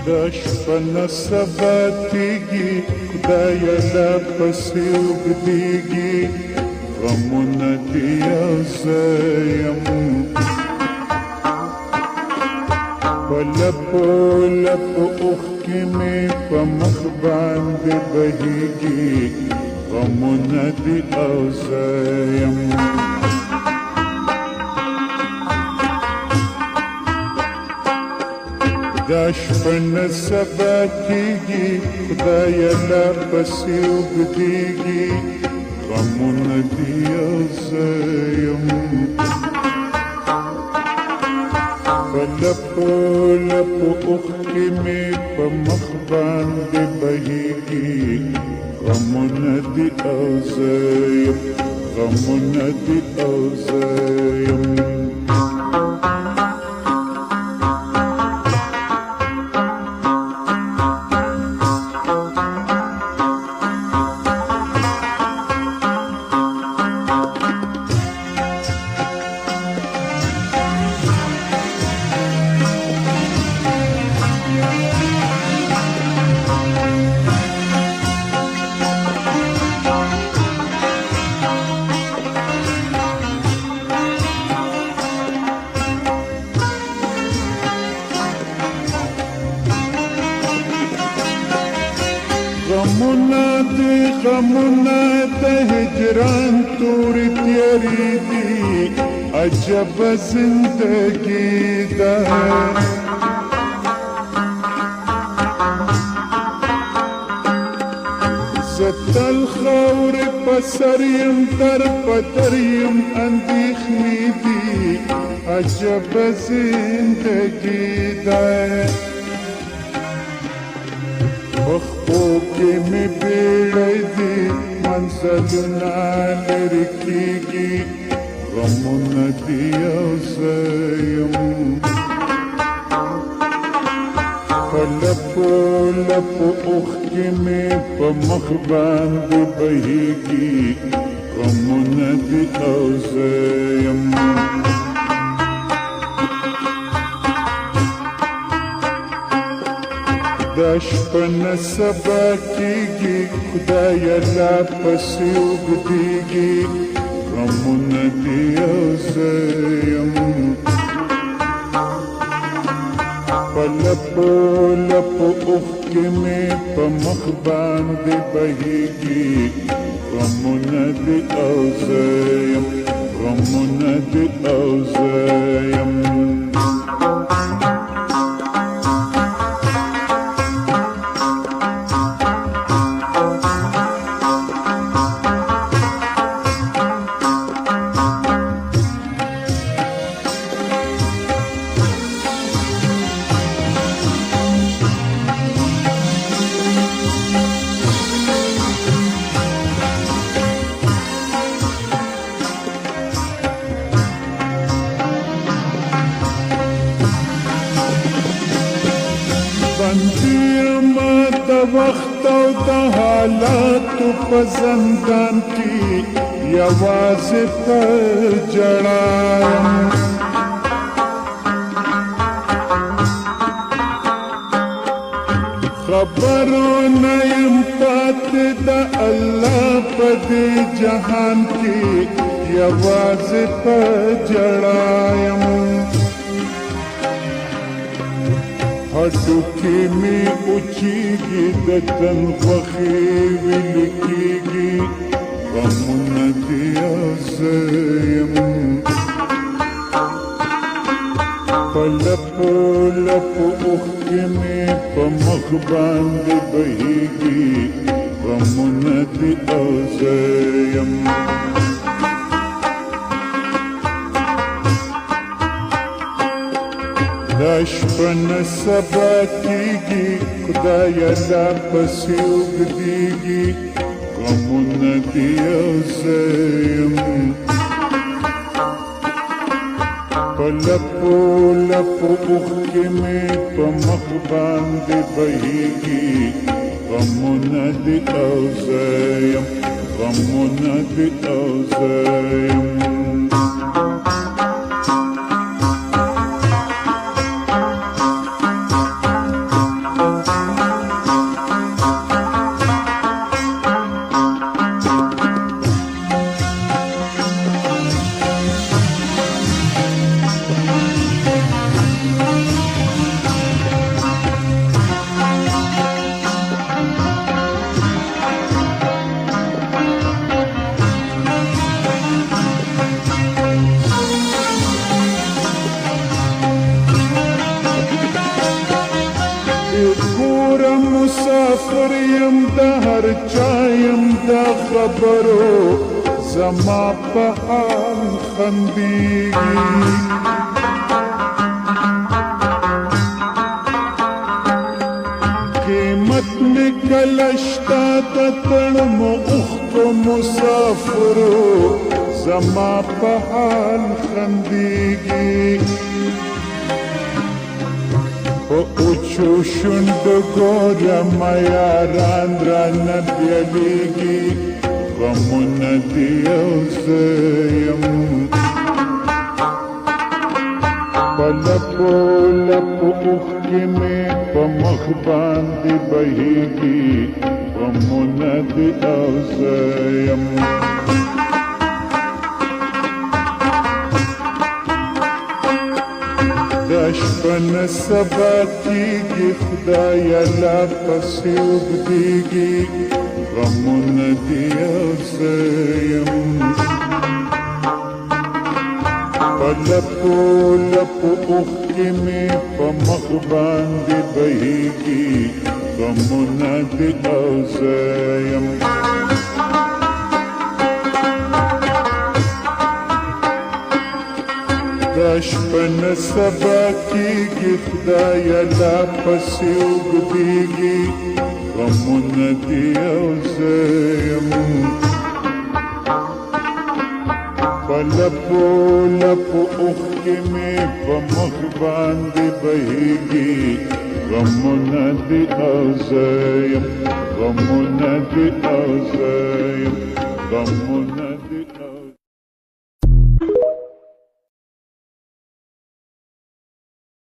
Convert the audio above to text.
دا شپه نه سبا کېږي خدایه لا پسې اوږدېږي غمونه دې یو زه یم په لپو لپو اوښکې مې په مخ باندې بهېږي غمونه دې او زه یم دا شپه نه سبا کېږي خدایه لا پسې اوږدېږي غمونه دې یو زه یم په لپو لپو اوښکې مې په مخ باندې بهېږي غمونه دې او زه یم غمونه دې او زه یم غمونه د هجران تورې تیارې دي عجبه زندګي ده زه تل خاورې په سر یم در په در یم اندېښنې دي عجبه زندګي ده پخپو کې مې بیړۍ دي منزلونه لرې کېږي غمونه دې یو زه یم په لپو لپو اوښکې مې په مخ باندې بهېږي غمونه دې او زه یم دا شپه نه سبا کېږي خدایه لا پسې اوږدېږي غمونه دې یو زه یم په لپو لپو اوښکې مې په مخ باندې بهېږي غمونه دې او زه یم غمونه دې او زه یم بندي یم د وخت او د حالاتو په زندان کې یوازې په ژړا یم خبرونه یم پاتې د الله په دې جهان کې یوازې په ژړا یم هډوکي مې اوچېږي د تن خوښې ویلې کېږي غمونه دې او زه یم په لپو لپو اوښکې مې په مخ باندې بهېږي غمونه دې او زه یم دا شپه نه سبا کېږي خدایه لا پسې اوږدېږي غمونه دې او زه یم په لپو لپو اوښکې مې په مخ باندې بهېږي غمونه دې او زه یم غمونه دې او زه یم مسافر یم د هر چا یم د خبرو زما په حال خندیږي قیمت می کلشتا د تړمو اوښکو مسافرو زما په حال خندیږي په اوچو شونډو ګورم یاران رانه بیلیږي غمونه دي یو زه یم په لپو لپو اوښکې مې په مخ باندې بهیږي غمونه دي یو زه یم دا شپه نه سبا کېږي خدایه لا پسې اوږدېږي غمونه دي یو زه یم په لپو لپو اوښکې مې په مخ باندې بهیږي غمونه دي یو زه یم دا شپه نه سبا کېږي خدایه لا پسې اوږدېږي غمونه دي یو زه یم په لپو لپو اوښکې مې په مخ باندې بهیږي غمونه دي یو زه یم غمونه دي یو زه یم غمونه